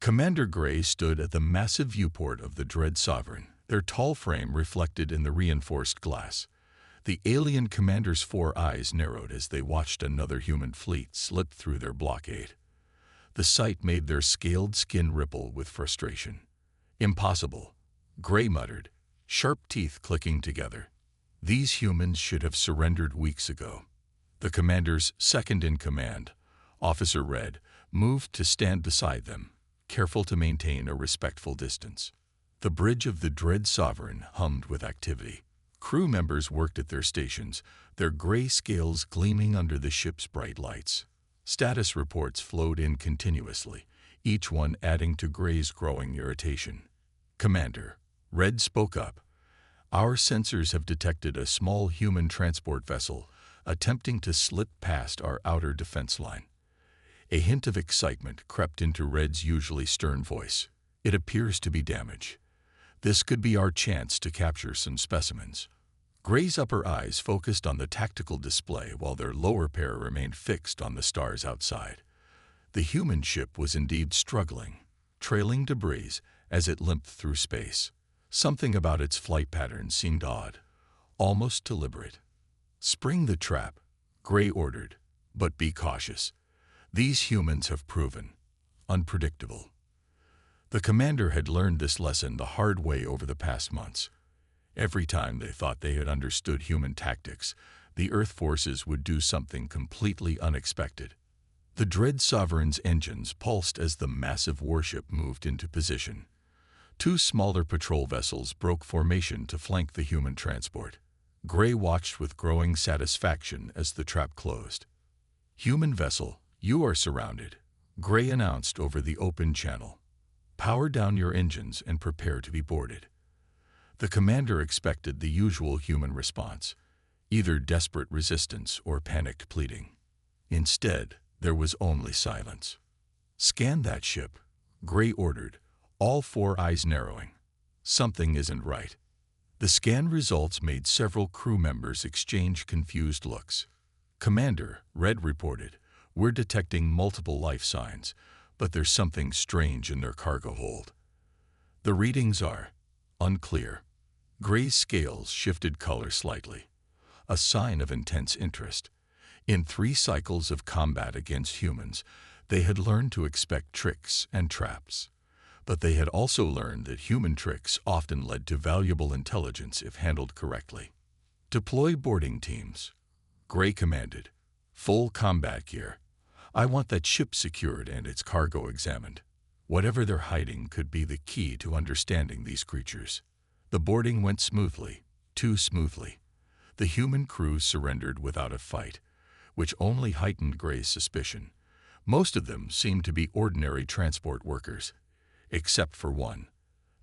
Commander Gray stood at the massive viewport of the Dread Sovereign, their tall frame reflected in the reinforced glass. The alien commander's four eyes narrowed as they watched another human fleet slip through their blockade. The sight made their scaled skin ripple with frustration. "Impossible," Gray muttered, sharp teeth clicking together. "These humans should have surrendered weeks ago." The commander's second-in-command, Officer Red, moved to stand beside them, careful to maintain a respectful distance. The bridge of the Dread Sovereign hummed with activity. Crew members worked at their stations, their gray scales gleaming under the ship's bright lights. Status reports flowed in continuously, each one adding to Gray's growing irritation. "Commander," Red spoke up, "our sensors have detected a small human transport vessel attempting to slip past our outer defense line." A hint of excitement crept into Red's usually stern voice. "It appears to be damage. This could be our chance to capture some specimens." Gray's upper eyes focused on the tactical display while their lower pair remained fixed on the stars outside. The human ship was indeed struggling, trailing debris as it limped through space. Something about its flight pattern seemed odd, almost deliberate. "Spring the trap," Gray ordered, "but be cautious. These humans have proven unpredictable." The commander had learned this lesson the hard way over the past months. Every time they thought they had understood human tactics, the Earth forces would do something completely unexpected. The Dread Sovereign's engines pulsed as the massive warship moved into position. Two smaller patrol vessels broke formation to flank the human transport. Gray watched with growing satisfaction as the trap closed. "Human vessel, you are surrounded," Gray announced over the open channel. "Power down your engines and prepare to be boarded." The commander expected the usual human response, either desperate resistance or panicked pleading. Instead, there was only silence. "Scan that ship," Gray ordered, all four eyes narrowing. "Something isn't right." The scan results made several crew members exchange confused looks. "Commander," Red reported, "we're detecting multiple life signs, but there's something strange in their cargo hold." "The readings are unclear." Gray's scales shifted color slightly, a sign of intense interest. In 3 cycles of combat against humans, they had learned to expect tricks and traps. But they had also learned that human tricks often led to valuable intelligence if handled correctly. "Deploy boarding teams," Gray commanded. "Full combat gear. I want that ship secured and its cargo examined. Whatever they're hiding could be the key to understanding these creatures." The boarding went smoothly, too smoothly. The human crew surrendered without a fight, which only heightened Gray's suspicion. Most of them seemed to be ordinary transport workers, except for one,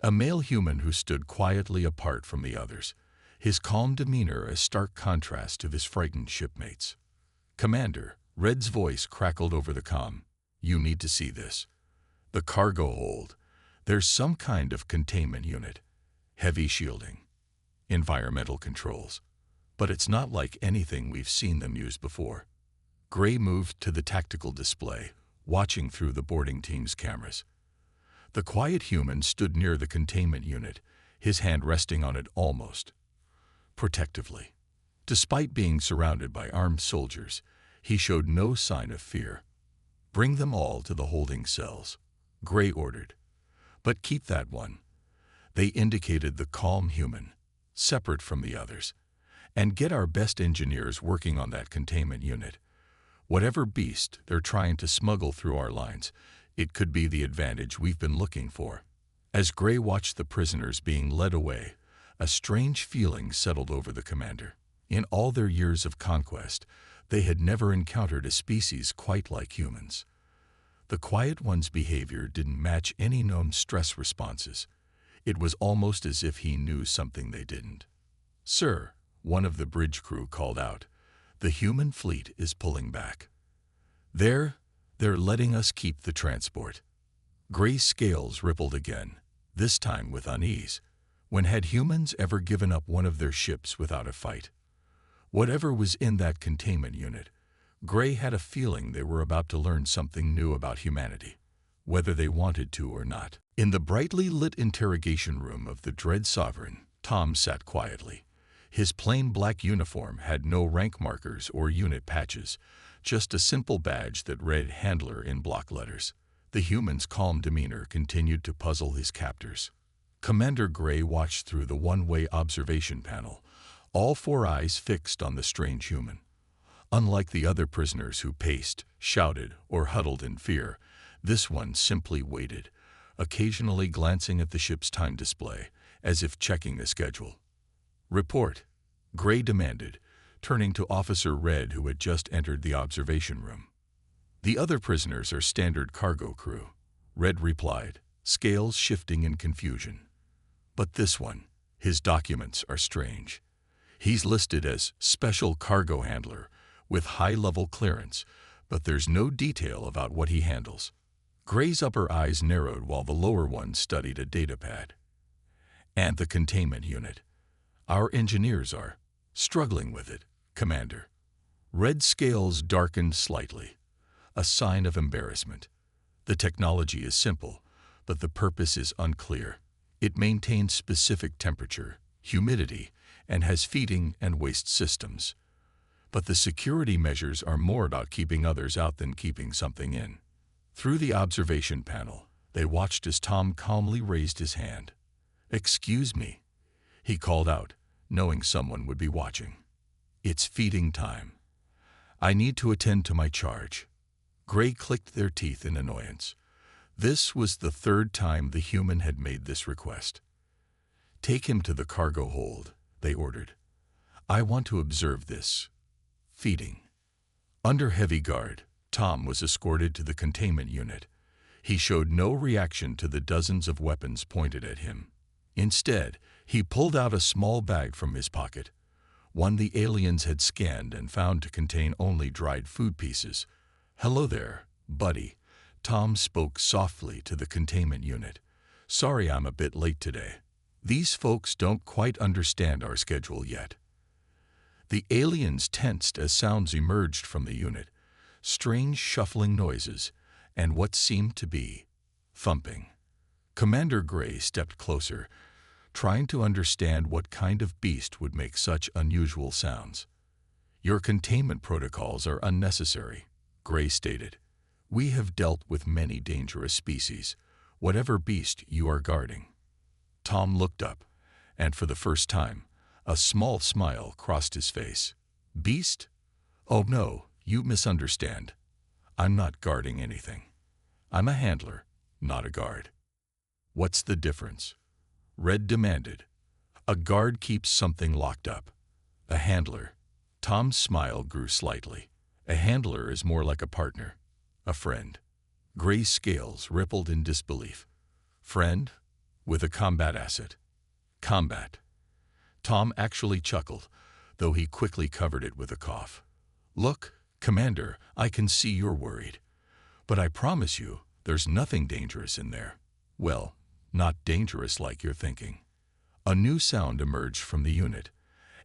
a male human who stood quietly apart from the others, his calm demeanor a stark contrast to his frightened shipmates. "Commander," Red's voice crackled over the comm, "you need to see this. The cargo hold. There's some kind of containment unit. Heavy shielding. Environmental controls. But it's not like anything we've seen them use before." Gray moved to the tactical display, watching through the boarding team's cameras. The quiet human stood near the containment unit, his hand resting on it almost protectively. Despite being surrounded by armed soldiers, he showed no sign of fear. "Bring them all to the holding cells," Gray ordered. "But keep that one." They indicated the calm human, separate from the others. "And get our best engineers working on that containment unit. Whatever beast they're trying to smuggle through our lines, it could be the advantage we've been looking for." As Gray watched the prisoners being led away, a strange feeling settled over the commander. In all their years of conquest, they had never encountered a species quite like humans. The quiet one's behavior didn't match any known stress responses. It was almost as if he knew something they didn't. "Sir," one of the bridge crew called out, "the human fleet is pulling back. They're letting us keep the transport." Gray's scales rippled again, this time with unease. When had humans ever given up one of their ships without a fight? Whatever was in that containment unit, Gray had a feeling they were about to learn something new about humanity. whether they wanted to or not. In the brightly lit interrogation room of the Dread Sovereign, Tom sat quietly. His plain black uniform had no rank markers or unit patches, just a simple badge that read Handler in block letters. The human's calm demeanor continued to puzzle his captors. Commander Gray watched through the one-way observation panel, all four eyes fixed on the strange human. Unlike the other prisoners who paced, shouted, or huddled in fear, this one simply waited, occasionally glancing at the ship's time display, as if checking the schedule. "Report," Gray demanded, turning to Officer Red, who had just entered the observation room. "The other prisoners are standard cargo crew," Red replied, scales shifting in confusion. "But this one, his documents are strange. He's listed as Special Cargo Handler with high-level clearance, but there's no detail about what he handles." Gray's upper eyes narrowed while the lower one studied a datapad. "And the containment unit. Our engineers are struggling with it, Commander." Red's scales darkened slightly, a sign of embarrassment. "The technology is simple, but the purpose is unclear. It maintains specific temperature, humidity, and has feeding and waste systems. But the security measures are more about keeping others out than keeping something in." Through the observation panel, they watched as Tom calmly raised his hand. "Excuse me," he called out, knowing someone would be watching. "It's feeding time. I need to attend to my charge." Gray clicked their teeth in annoyance. This was the third time the human had made this request. "Take him to the cargo hold," they ordered. "I want to observe this feeding." Under heavy guard, Tom was escorted to the containment unit. He showed no reaction to the dozens of weapons pointed at him. Instead, he pulled out a small bag from his pocket, one the aliens had scanned and found to contain only dried food pieces. "Hello there, buddy," Tom spoke softly to the containment unit. "Sorry I'm a bit late today. These folks don't quite understand our schedule yet." The aliens tensed as sounds emerged from the unit, strange shuffling noises, and what seemed to be thumping. Commander Gray stepped closer, trying to understand what kind of beast would make such unusual sounds. "Your containment protocols are unnecessary," Gray stated. "We have dealt with many dangerous species, whatever beast you are guarding." Tom looked up, and for the first time, a small smile crossed his face. "Beast? Oh no, you misunderstand. I'm not guarding anything. I'm a handler, not a guard." "What's the difference?" Red demanded. "A guard keeps something locked up. A handler." Tom's smile grew slightly. "A handler is more like a partner, a friend." Gray's scales rippled in disbelief. "Friend? With a combat asset?" "Combat." Tom actually chuckled, though he quickly covered it with a cough. "Look, Commander, I can see you're worried. But I promise you, there's nothing dangerous in there. Well, not dangerous like you're thinking." A new sound emerged from the unit,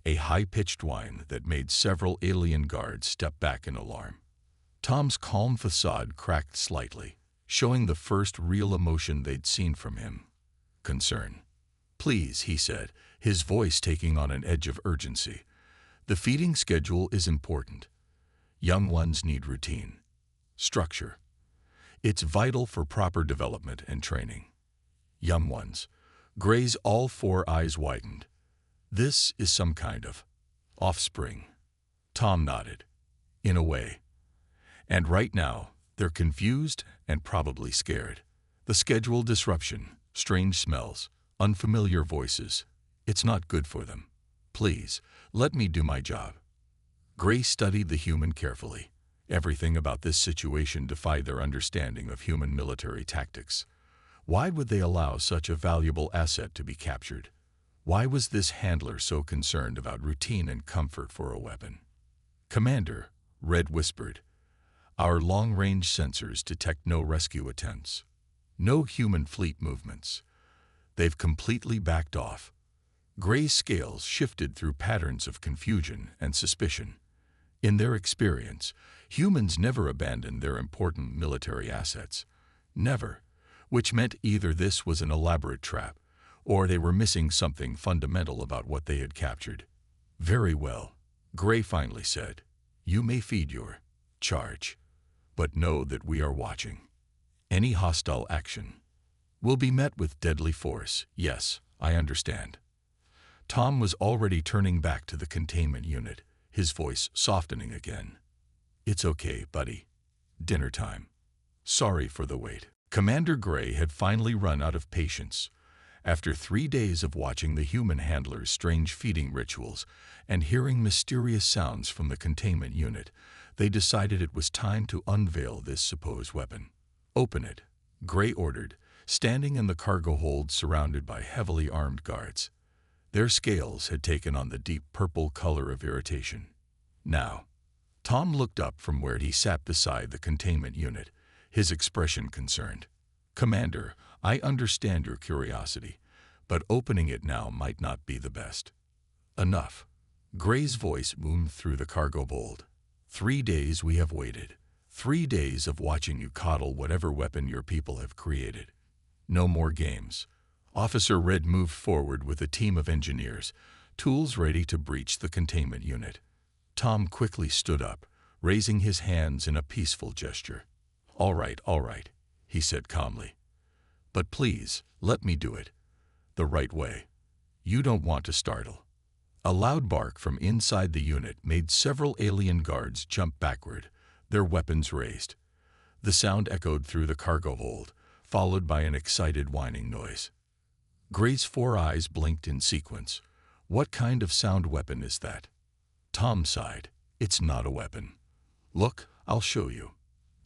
a high-pitched whine that made several alien guards step back in alarm. Tom's calm facade cracked slightly, showing the first real emotion they'd seen from him: concern. "Please," he said, his voice taking on an edge of urgency. "The feeding schedule is important. Young ones need routine, structure. It's vital for proper development and training." Young ones. Gray's all four eyes widened. "This is some kind of offspring." Tom nodded. "In a way. And right now, they're confused and probably scared. The schedule disruption, strange smells, unfamiliar voices. It's not good for them. Please, let me do my job." Gray studied the human carefully. Everything about this situation defied their understanding of human military tactics. Why would they allow such a valuable asset to be captured? Why was this handler so concerned about routine and comfort for a weapon? "Commander," Red whispered, "our long-range sensors detect no rescue attempts. No human fleet movements. They've completely backed off." Gray's scales shifted through patterns of confusion and suspicion. In their experience, humans never abandon their important military assets. Never. Which meant either this was an elaborate trap, or they were missing something fundamental about what they had captured. Very well, Gray finally said. You may feed your charge, but know that we are watching. Any hostile action will be met with deadly force. Yes, I understand. Tom was already turning back to the containment unit, his voice softening again. It's okay, buddy. Dinner time. Sorry for the wait. Commander Gray had finally run out of patience. After 3 days of watching the human handler's strange feeding rituals and hearing mysterious sounds from the containment unit, they decided it was time to unveil this supposed weapon. Open it, Gray ordered, standing in the cargo hold surrounded by heavily armed guards. Their scales had taken on the deep purple color of irritation. Now, Tom looked up from where he sat beside the containment unit, his expression concerned. Commander, I understand your curiosity, but opening it now might not be the best. Enough. Gray's voice boomed through the cargo hold. 3 days we have waited. 3 days of watching you coddle whatever weapon your people have created. No more games. Officer Red moved forward with a team of engineers, tools ready to breach the containment unit. Tom quickly stood up, raising his hands in a peaceful gesture. All right, he said calmly. But please, let me do it the right way. You don't want to startle. A loud bark from inside the unit made several alien guards jump backward, their weapons raised. The sound echoed through the cargo hold, followed by an excited whining noise. Gray's 4 eyes blinked in sequence. What kind of sound weapon is that? Tom sighed. It's not a weapon. Look, I'll show you.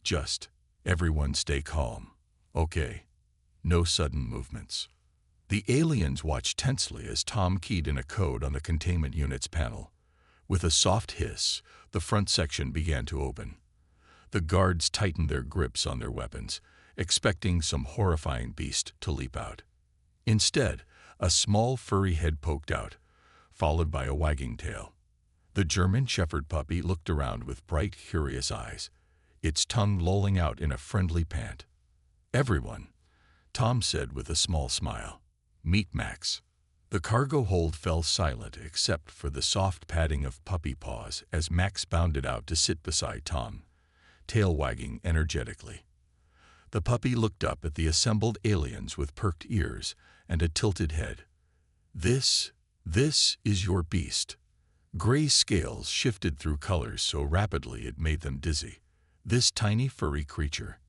Just, everyone stay calm. Okay. No sudden movements. The aliens watched tensely as Tom keyed in a code on the containment unit's panel. With a soft hiss, the front section began to open. The guards tightened their grips on their weapons, expecting some horrifying beast to leap out. Instead, a small furry head poked out, followed by a wagging tail. The German Shepherd puppy looked around with bright, curious eyes, its tongue lolling out in a friendly pant. Everyone, Tom said with a small smile. Meet Max. The cargo hold fell silent except for the soft padding of puppy paws as Max bounded out to sit beside Tom, tail wagging energetically. The puppy looked up at the assembled aliens with perked ears and a tilted head. This is your beast. Gray's scales shifted through colors so rapidly it made them dizzy. This tiny furry creature.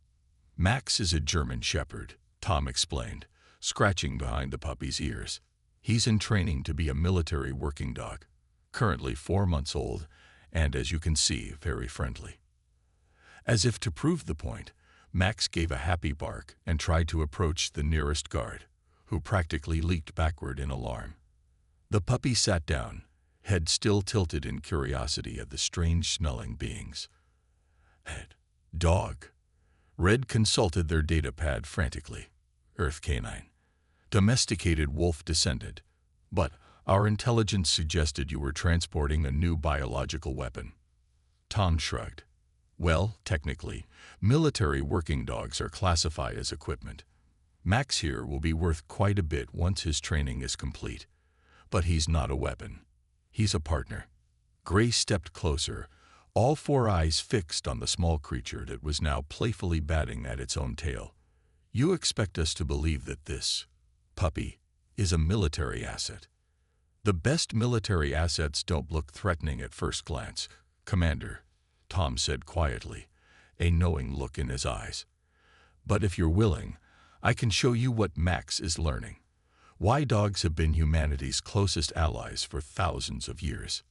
Max is a German Shepherd, Tom explained, scratching behind the puppy's ears. He's in training to be a military working dog, currently 4 months old, and as you can see, very friendly. As if to prove the point, Max gave a happy bark and tried to approach the nearest guard, who practically leaped backward in alarm. The puppy sat down, head still tilted in curiosity at the strange-smelling beings. Head. Dog. Red consulted their data pad frantically. Earth canine. Domesticated wolf descendant. But our intelligence suggested you were transporting a new biological weapon. Tom shrugged. Well, technically, military working dogs are classified as equipment. Max here will be worth quite a bit once his training is complete. But he's not a weapon. He's a partner. Gray stepped closer, all 4 eyes fixed on the small creature that was now playfully batting at its own tail. You expect us to believe that this puppy is a military asset. The best military assets don't look threatening at first glance, Commander, Tom said quietly, a knowing look in his eyes. But if you're willing, I can show you what Max is learning. Why dogs have been humanity's closest allies for thousands of years.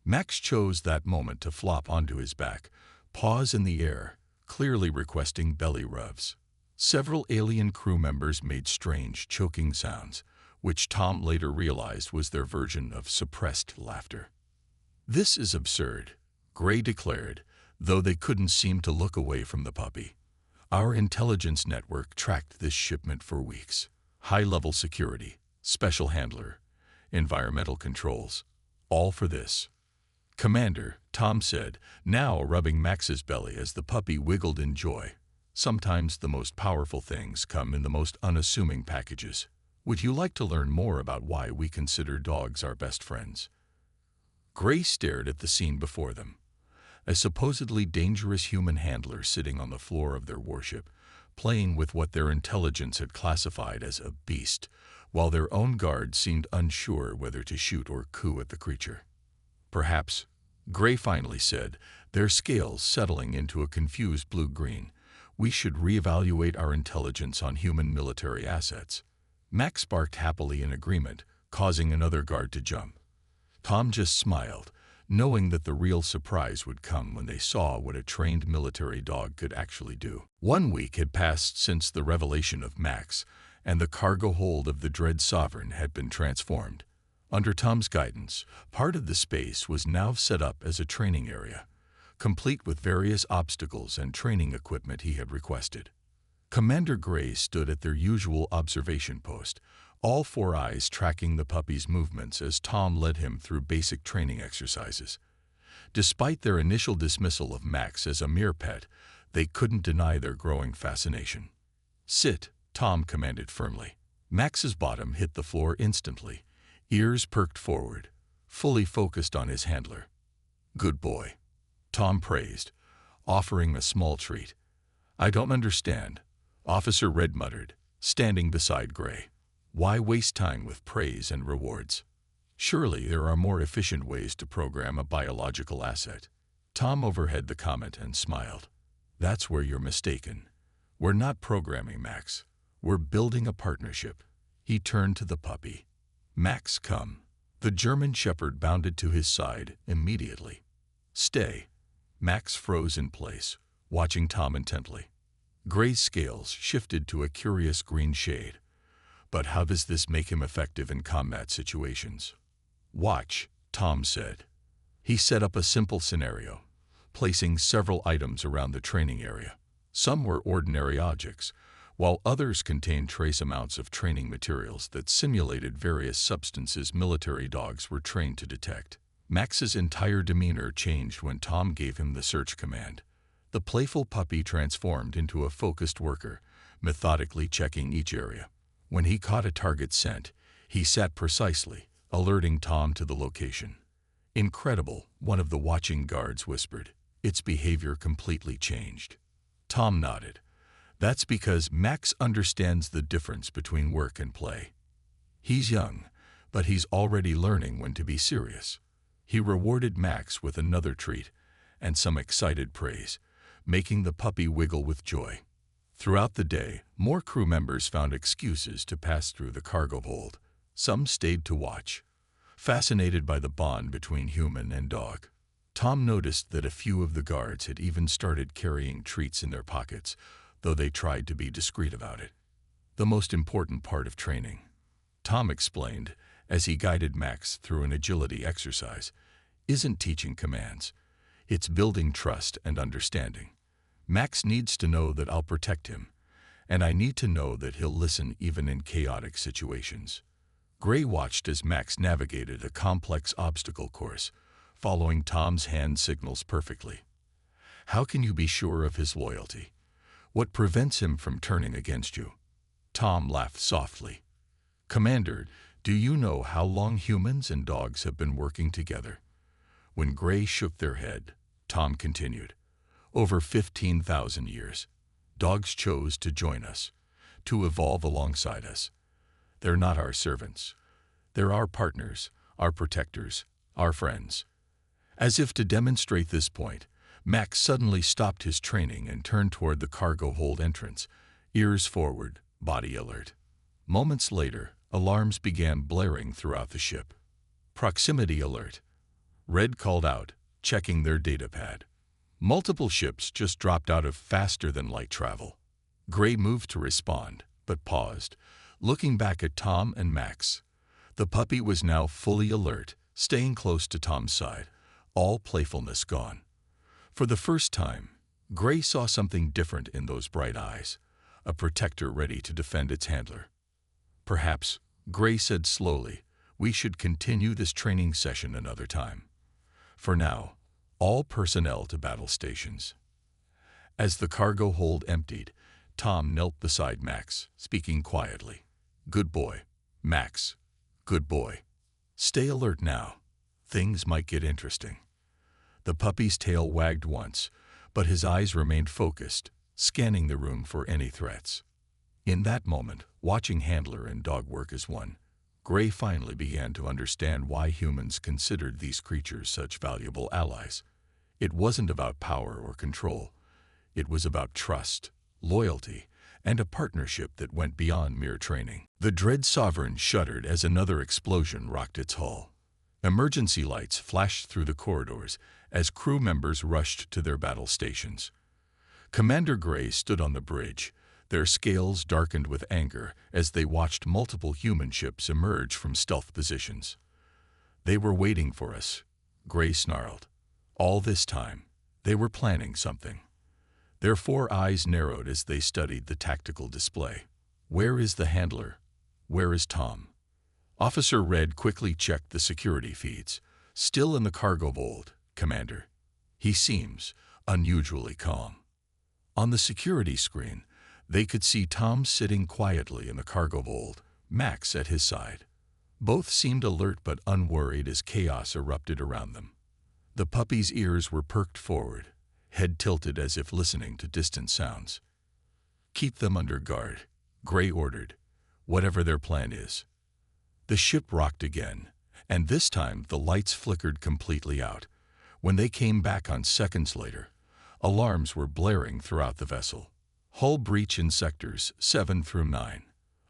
Max chose that moment to flop onto his back, paws in the air, clearly requesting belly rubs. Several alien crew members made strange, choking sounds, which Tom later realized was their version of suppressed laughter. This is absurd, Gray declared, though they couldn't seem to look away from the puppy. Our intelligence network tracked this shipment for weeks. High-level security, special handler, environmental controls, all for this. Commander, Tom said, now rubbing Max's belly as the puppy wiggled in joy. Sometimes the most powerful things come in the most unassuming packages. Would you like to learn more about why we consider dogs our best friends? Gray stared at the scene before them. A supposedly dangerous human handler sitting on the floor of their warship, playing with what their intelligence had classified as a beast, while their own guards seemed unsure whether to shoot or coo at the creature. Perhaps, Gray finally said, their scales settling into a confused blue-green, we should reevaluate our intelligence on human military assets. Max barked happily in agreement, causing another guard to jump. Tom just smiled, knowing that the real surprise would come when they saw what a trained military dog could actually do. 1 week had passed since the revelation of Max, and the cargo hold of the Dread Sovereign had been transformed. Under Tom's guidance, part of the space was now set up as a training area, complete with various obstacles and training equipment he had requested. Commander Gray stood at their usual observation post, all four eyes tracking the puppy's movements as Tom led him through basic training exercises. Despite their initial dismissal of Max as a mere pet, they couldn't deny their growing fascination. "Sit," Tom commanded firmly. Max's bottom hit the floor instantly, ears perked forward, fully focused on his handler. "Good boy," Tom praised, offering a small treat. "I don't understand," Officer Red muttered, standing beside Gray. "Why waste time with praise and rewards? Surely there are more efficient ways to program a biological asset." Tom overheard the comment and smiled. "That's where you're mistaken. We're not programming Max. We're building a partnership." He turned to the puppy. "Max, come." The German Shepherd bounded to his side immediately. "Stay." Max froze in place, watching Tom intently. Gray's scales shifted to a curious green shade. "But how does this make him effective in combat situations?" "Watch," Tom said. He set up a simple scenario, placing several items around the training area. Some were ordinary objects, while others contained trace amounts of training materials that simulated various substances military dogs were trained to detect. Max's entire demeanor changed when Tom gave him the search command. The playful puppy transformed into a focused worker, methodically checking each area. When he caught a target scent, he sat precisely, alerting Tom to the location. "Incredible," one of the watching guards whispered. "Its behavior completely changed." Tom nodded. "That's because Max understands the difference between work and play. He's young, but he's already learning when to be serious." He rewarded Max with another treat and some excited praise, making the puppy wiggle with joy. Throughout the day, more crew members found excuses to pass through the cargo hold. Some stayed to watch, fascinated by the bond between human and dog. Tom noticed that a few of the guards had even started carrying treats in their pockets, though they tried to be discreet about it. "The most important part of training," Tom explained as he guided Max through an agility exercise, "isn't teaching commands. It's building trust and understanding. Max needs to know that I'll protect him, and I need to know that he'll listen even in chaotic situations." Gray watched as Max navigated a complex obstacle course, following Tom's hand signals perfectly. "How can you be sure of his loyalty? What prevents him from turning against you?" Tom laughed softly. "Commander, do you know how long humans and dogs have been working together?" When Gray shook their head, Tom continued. "Over 15,000 years. Dogs chose to join us, to evolve alongside us. They're not our servants. They're our partners, our protectors, our friends." As if to demonstrate this point, Max suddenly stopped his training and turned toward the cargo hold entrance, ears forward, body alert. Moments later, alarms began blaring throughout the ship. "Proximity alert," Red called out, checking their datapad. Multiple ships just dropped out of faster-than-light travel. Gray moved to respond, but paused, looking back at Tom and Max. The puppy was now fully alert, staying close to Tom's side, all playfulness gone. For the first time, Gray saw something different in those bright eyes, a protector ready to defend its handler. "Perhaps," Gray said slowly, "we should continue this training session another time. For now, all personnel to battle stations." As the cargo hold emptied, Tom knelt beside Max, speaking quietly. "Good boy, Max. Good boy. Stay alert now. Things might get interesting." The puppy's tail wagged once, but his eyes remained focused, scanning the room for any threats. In that moment, watching handler and dog work as one, Gray finally began to understand why humans considered these creatures such valuable allies. It wasn't about power or control. It was about trust, loyalty, and a partnership that went beyond mere training. The Dread Sovereign shuddered as another explosion rocked its hull. Emergency lights flashed through the corridors as crew members rushed to their battle stations. Commander Gray stood on the bridge, their scales darkened with anger as they watched multiple human ships emerge from stealth positions. "They were waiting for us," Gray snarled. "All this time, they were planning something." Their 4 eyes narrowed as they studied the tactical display. "Where is the handler? Where is Tom?" Officer Red quickly checked the security feeds. "Still in the cargo hold, Commander. He seems unusually calm." On the security screen, they could see Tom sitting quietly in the cargo hold, Max at his side. Both seemed alert but unworried as chaos erupted around them. The puppy's ears were perked forward, head tilted as if listening to distant sounds. "Keep them under guard," Gray ordered, "whatever their plan is." The ship rocked again, and this time the lights flickered completely out. When they came back on seconds later, alarms were blaring throughout the vessel. "Hull breach in sectors 7 through 9.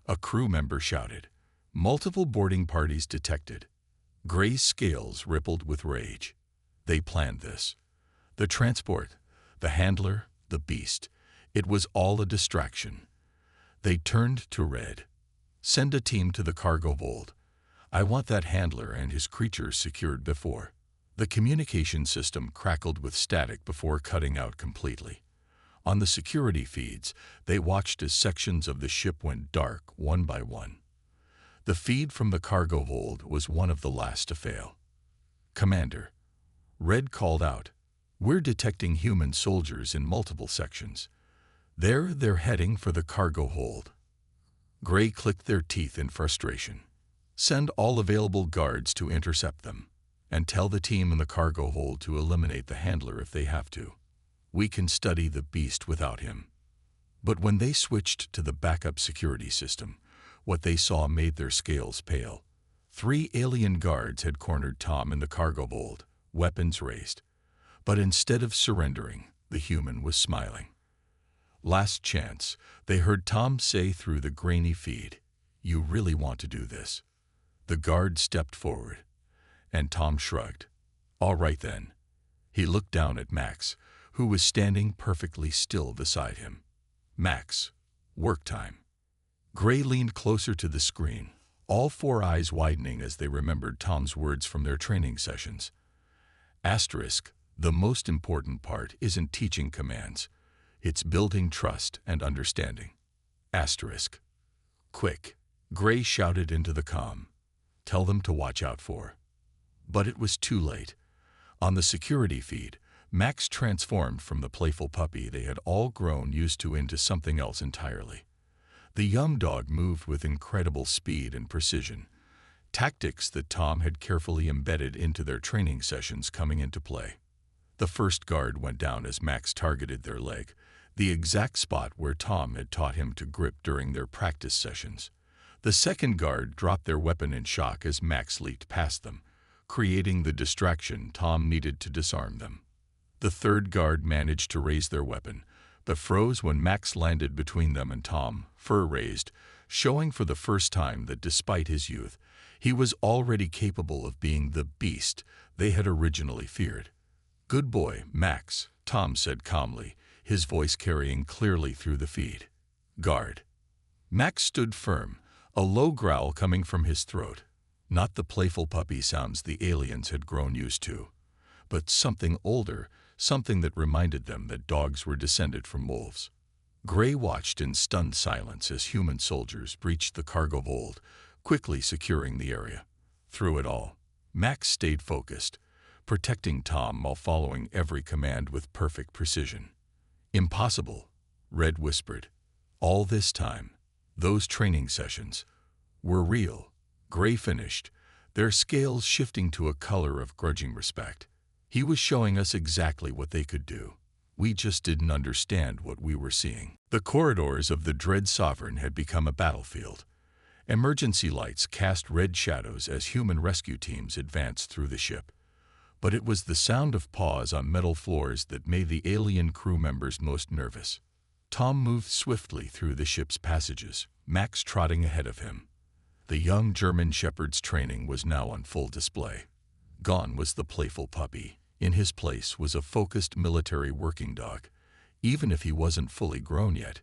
A crew member shouted. "Multiple boarding parties detected." Gray's scales rippled with rage. They planned this. The transport, the handler, the beast. It was all a distraction. They turned to Red. "Send a team to the cargo hold. I want that handler and his creatures secured before." The communication system crackled with static before cutting out completely. On the security feeds, they watched as sections of the ship went dark one by one. The feed from the cargo hold was one of the last to fail. "Commander," Red called out, "we're detecting human soldiers in multiple sections. They're heading for the cargo hold." Gray clicked their teeth in frustration. "Send all available guards to intercept them, and tell the team in the cargo hold to eliminate the handler if they have to. We can study the beast without him." But when they switched to the backup security system, what they saw made their scales pale. 3 alien guards had cornered Tom in the cargo hold, weapons raised. But instead of surrendering, the human was smiling. "Last chance," they heard Tom say through the grainy feed. "You really want to do this?" The guard stepped forward, and Tom shrugged. "All right then." He looked down at Max, who was standing perfectly still beside him. "Max, work time." Gray leaned closer to the screen, all 4 eyes widening as they remembered Tom's words from their training sessions. Asterisk, the most important part isn't teaching commands. It's building trust and understanding. Asterisk. "Quick," Gray shouted into the comm. "Tell them to watch out for." But it was too late. On the security feed, Max transformed from the playful puppy they had all grown used to into something else entirely. The young dog moved with incredible speed and precision, tactics that Tom had carefully embedded into their training sessions coming into play. The first guard went down as Max targeted their leg, the exact spot where Tom had taught him to grip during their practice sessions. The second guard dropped their weapon in shock as Max leaped past them, creating the distraction Tom needed to disarm them. The third guard managed to raise their weapon, but froze when Max landed between them and Tom, fur raised, showing for the first time that despite his youth, he was already capable of being the beast they had originally feared. "Good boy, Max," Tom said calmly, his voice carrying clearly through the feed. "Guard." Max stood firm, a low growl coming from his throat. Not the playful puppy sounds the aliens had grown used to, but something older, something that reminded them that dogs were descended from wolves. Gray watched in stunned silence as human soldiers breached the cargo hold, quickly securing the area. Through it all, Max stayed focused, protecting Tom while following every command with perfect precision. "Impossible," Red whispered. All this time, those training sessions were real. Gray finished, their scales shifting to a color of grudging respect. He was showing us exactly what they could do. We just didn't understand what we were seeing. The corridors of the Dread Sovereign had become a battlefield. Emergency lights cast red shadows as human rescue teams advanced through the ship. But it was the sound of paws on metal floors that made the alien crew members most nervous. Tom moved swiftly through the ship's passages, Max trotting ahead of him. The young German Shepherd's training was now on full display. Gone was the playful puppy. In his place was a focused military working dog, even if he wasn't fully grown yet.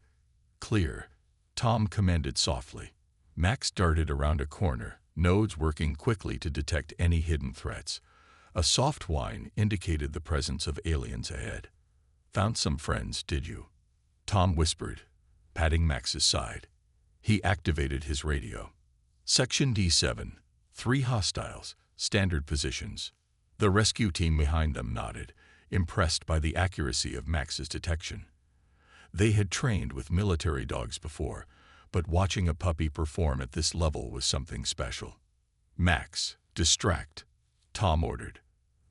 Clear, Tom commanded softly. Max darted around a corner, nodes working quickly to detect any hidden threats. A soft whine indicated the presence of aliens ahead. "Found some friends, did you?" Tom whispered, patting Max's side. He activated his radio. "Section D7, 3 hostiles, standard positions." The rescue team behind them nodded, impressed by the accuracy of Max's detection. They had trained with military dogs before, but watching a puppy perform at this level was something special. "Max, distract," Tom ordered.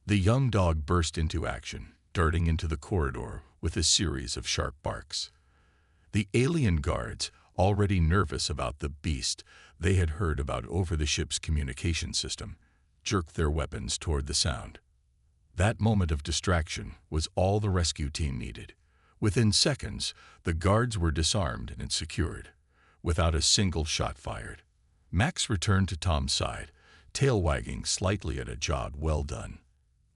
The young dog burst into action, darting into the corridor with a series of sharp barks. The alien guards, already nervous about the beast they had heard about over the ship's communication system, jerked their weapons toward the sound. That moment of distraction was all the rescue team needed. Within seconds, the guards were disarmed and secured, without a single shot fired. Max returned to Tom's side, tail wagging slightly at a job well done.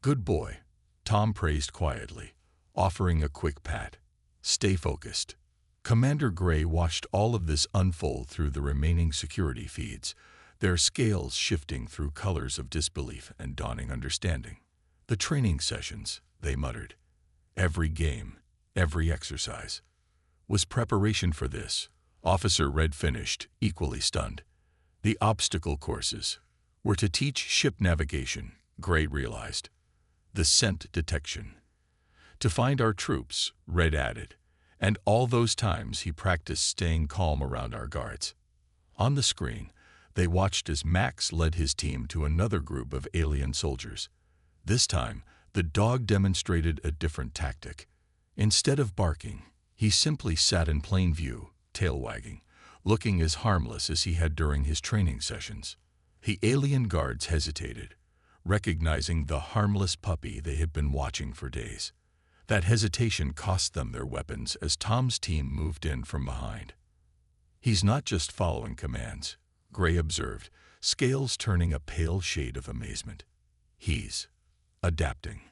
"Good boy," Tom praised quietly, offering a quick pat. "Stay focused." Commander Gray watched all of this unfold through the remaining security feeds, their scales shifting through colors of disbelief and dawning understanding. "The training sessions," they muttered. "Every game, every exercise was preparation for this." Officer Red finished, equally stunned. "The obstacle courses were to teach ship navigation," Gray realized. "The scent detection to find our troops," Red added. "And all those times he practiced staying calm around our guards." On the screen, they watched as Max led his team to another group of alien soldiers. This time, the dog demonstrated a different tactic. Instead of barking, he simply sat in plain view, tail wagging, looking as harmless as he had during his training sessions. The alien guards hesitated, recognizing the harmless puppy they had been watching for days. That hesitation cost them their weapons as Tom's team moved in from behind. "He's not just following commands," Gray observed, scales turning a pale shade of amazement. "He's adapting,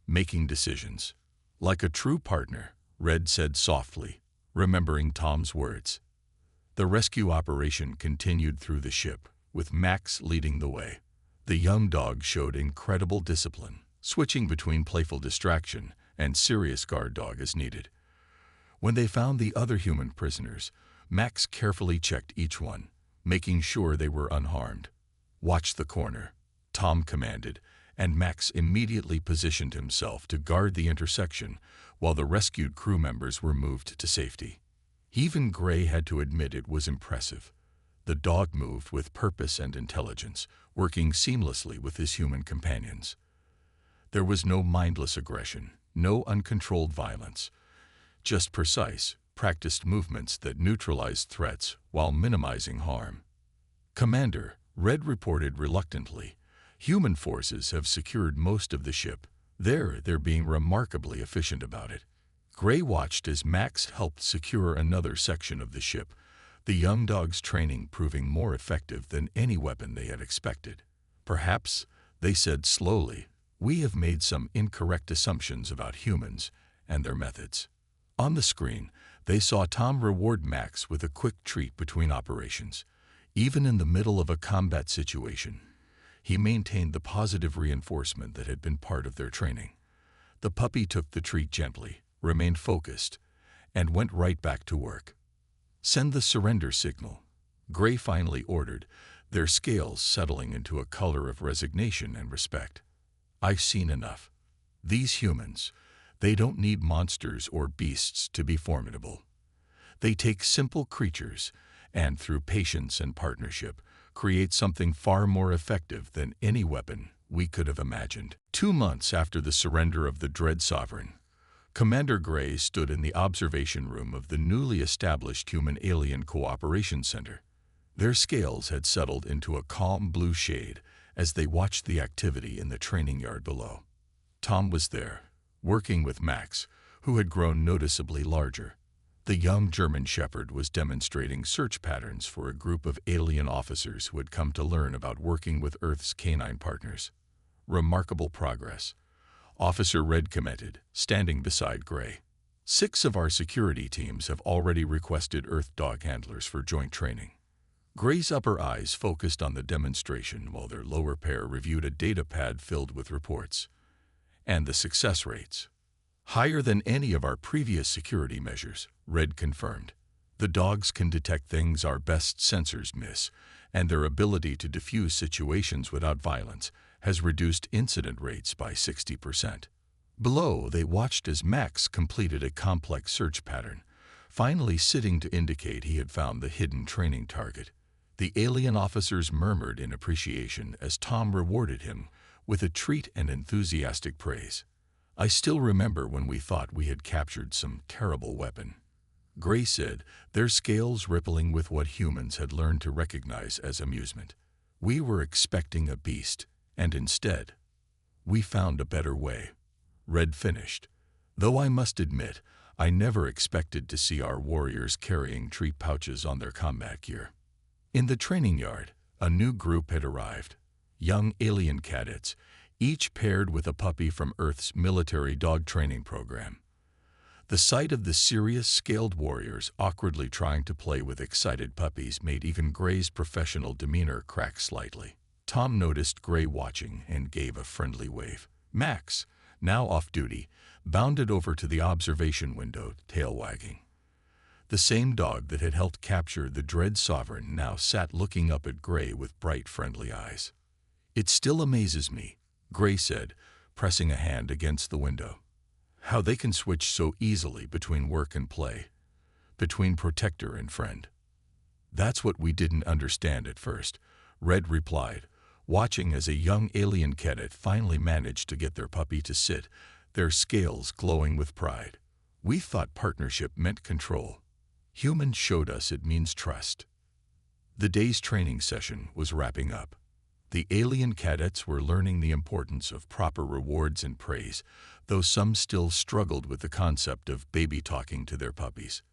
making decisions. Like a true partner," Red said softly, remembering Tom's words. The rescue operation continued through the ship, with Max leading the way. The young dog showed incredible discipline, switching between playful distraction and serious guard dog as needed. When they found the other human prisoners, Max carefully checked each one, making sure they were unharmed. "Watch the corner," Tom commanded, and Max immediately positioned himself to guard the intersection while the rescued crew members were moved to safety. Even Gray had to admit it was impressive. The dog moved with purpose and intelligence, working seamlessly with his human companions. There was no mindless aggression, no uncontrolled violence, just precise, practiced movements that neutralized threats while minimizing harm. "Commander," Red reported reluctantly, "human forces have secured most of the ship. They're being remarkably efficient about it." Gray watched as Max helped secure another section of the ship, the young dog's training proving more effective than any weapon they had expected. "Perhaps," they said slowly, "we have made some incorrect assumptions about humans and their methods." On the screen, they saw Tom reward Max with a quick treat between operations. Even in the middle of a combat situation, he maintained the positive reinforcement that had been part of their training. The puppy took the treat gently, remained focused, and went right back to work. "Send the surrender signal," Gray finally ordered, their scales settling into a color of resignation and respect. "I've seen enough. These humans, they don't need monsters or beasts to be formidable. They take simple creatures and, through patience and partnership, create something far more effective than any weapon we could have imagined. 2 months after the surrender of the Dread Sovereign, Commander Gray stood in the observation room of the newly established Human-Alien Cooperation Center. Their scales had settled into a calm blue shade as they watched the activity in the training yard below. Tom was there, working with Max, who had grown noticeably larger. The young German Shepherd was demonstrating search patterns for a group of alien officers who had come to learn about working with Earth's canine partners. Remarkable progress, Officer Red commented, standing beside Gray. 6 of our security teams have already requested Earth dog handlers for joint training. Gray's upper eyes focused on the demonstration while their lower pair reviewed a data pad filled with reports. And the success rates. Higher than any of our previous security measures, Red confirmed. The dogs can detect things our best sensors miss, and their ability to diffuse situations without violence has reduced incident rates by 60%. Below, they watched as Max completed a complex search pattern, finally sitting to indicate he had found the hidden training target. The alien officers murmured in appreciation as Tom rewarded him with a treat and enthusiastic praise. I still remember when we thought we had captured some terrible weapon, Gray said, their scales rippling with what humans had learned to recognize as amusement. We were expecting a beast, and instead, we found a better way. Red finished. Though I must admit, I never expected to see our warriors carrying treat pouches on their combat gear. In the training yard, a new group had arrived. Young alien cadets, each paired with a puppy from Earth's military dog training program. The sight of the serious, scaled warriors awkwardly trying to play with excited puppies made even Gray's professional demeanor crack slightly. Tom noticed Gray watching and gave a friendly wave. Max, now off duty, bounded over to the observation window, tail wagging. The same dog that had helped capture the Dread Sovereign now sat looking up at Gray with bright, friendly eyes. It still amazes me, Gray said, pressing a hand against the window. How they can switch so easily between work and play, between protector and friend. That's what we didn't understand at first, Red replied, watching as a young alien cadet finally managed to get their puppy to sit, their scales glowing with pride. We thought partnership meant control. Humans showed us it means trust. The day's training session was wrapping up. The alien cadets were learning the importance of proper rewards and praise, though some still struggled with the concept of baby talking to their puppies.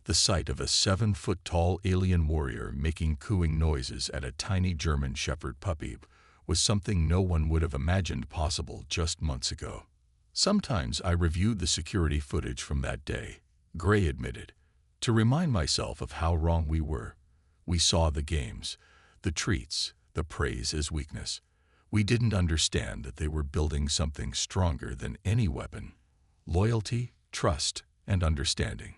The sight of a 7-foot-tall alien warrior making cooing noises at a tiny German Shepherd puppy was something no one would have imagined possible just months ago. Sometimes I reviewed the security footage from that day, Gray admitted, to remind myself of how wrong we were. We saw the games, the treats, the praise as weakness. We didn't understand that they were building something stronger than any weapon: loyalty, trust, and understanding.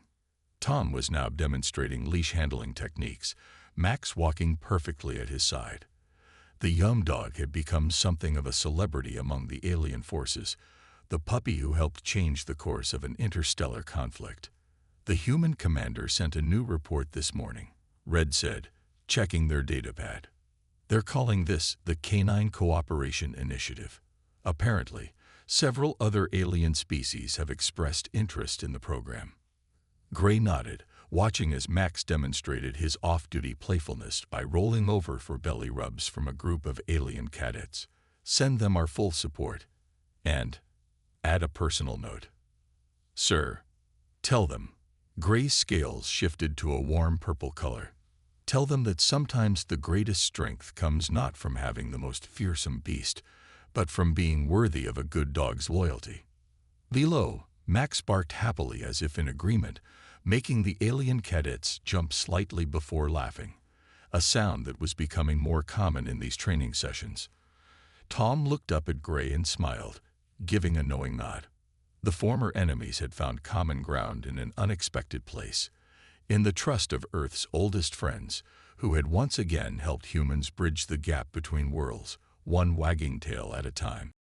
Tom was now demonstrating leash handling techniques, Max walking perfectly at his side. The young dog had become something of a celebrity among the alien forces, the puppy who helped change the course of an interstellar conflict. The human commander sent a new report this morning, Red said, checking their datapad. They're calling this the Canine Cooperation Initiative. Apparently, several other alien species have expressed interest in the program. Gray nodded, watching as Max demonstrated his off-duty playfulness by rolling over for belly rubs from a group of alien cadets. Send them our full support. And add a personal note. Sir, tell them. Gray's scales shifted to a warm purple color. Tell them that sometimes the greatest strength comes not from having the most fearsome beast, but from being worthy of a good dog's loyalty. Below, Max barked happily as if in agreement, making the alien cadets jump slightly before laughing, a sound that was becoming more common in these training sessions. Tom looked up at Gray and smiled, giving a knowing nod. The former enemies had found common ground in an unexpected place, in the trust of Earth's oldest friends, who had once again helped humans bridge the gap between worlds, one wagging tail at a time.